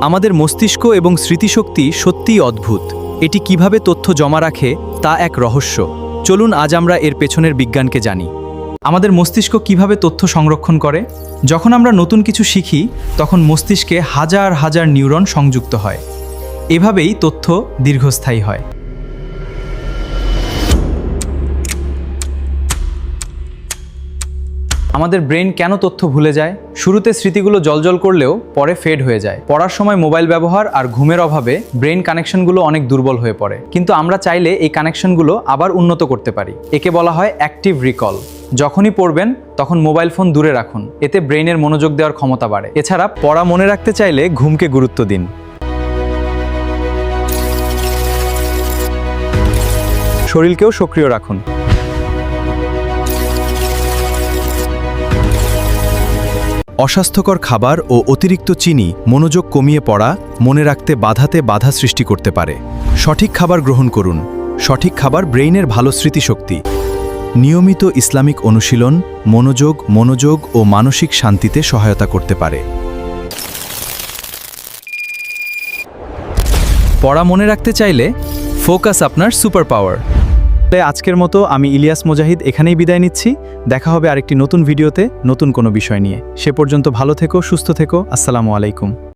আমাদের মস্তিষ্ক এবং স্মৃতিশক্তি সত্যিই অদ্ভুত। এটি কিভাবে তথ্য জমা রাখে তা এক রহস্য। চলুন আজ আমরা এর পেছনের বিজ্ঞানকে জানি। আমাদের মস্তিষ্ক কিভাবে তথ্য সংরক্ষণ করে? যখন আমরা নতুন কিছু শিখি তখন মস্তিষ্কে হাজার হাজার নিউরন সংযুক্ত হয়। এভাবেই তথ্য দীর্ঘস্থায়ী হয়। আমাদের ব্রেন কেন তথ্য ভুলে যায়? শুরুতে স্মৃতিগুলো জ্বলজ্বল করলেও পরে ফেড হয়ে যায়। পড়ার সময় মোবাইল ব্যবহার আর ঘুমের অভাবে ব্রেন কানেকশনগুলো অনেক দুর্বল হয়ে পড়ে। কিন্তু আমরা চাইলে এই কানেকশনগুলো আবার উন্নত করতে পারি। একে বলা হয় অ্যাক্টিভ রিকল। যখনই পড়বেন তখন মোবাইল ফোন দূরে রাখুন, এতে ব্রেনের মনোযোগ দেওয়ার ক্ষমতা বাড়ে। এছাড়া পড়া মনে রাখতে চাইলে ঘুমকে গুরুত্ব দিন। শরীরকেও সক্রিয় রাখুন। অস্বাস্থ্যকর খাবার ও অতিরিক্ত চিনি মনোযোগ কমিয়ে পড়া, মনে রাখতে বাধা সৃষ্টি করতে পারে। সঠিক খাবার গ্রহণ করুন। সঠিক খাবার ব্রেইনের ভালো স্মৃতিশক্তি। নিয়মিত ইসলামিক অনুশীলন মনোযোগ ও মানসিক শান্তিতে সহায়তা করতে পারে। পড়া মনে রাখতে চাইলে ফোকাস আপনার সুপার পাওয়ার। আজকের মতো আমি ইলিয়াস মুজাহিদ এখানেই বিদায় নিচ্ছি। দেখা হবে আরেকটি নতুন ভিডিওতে নতুন কোনো বিষয় নিয়ে। সে পর্যন্ত ভালো থেকো, সুস্থ থেকো। আসসালামু আলাইকুম।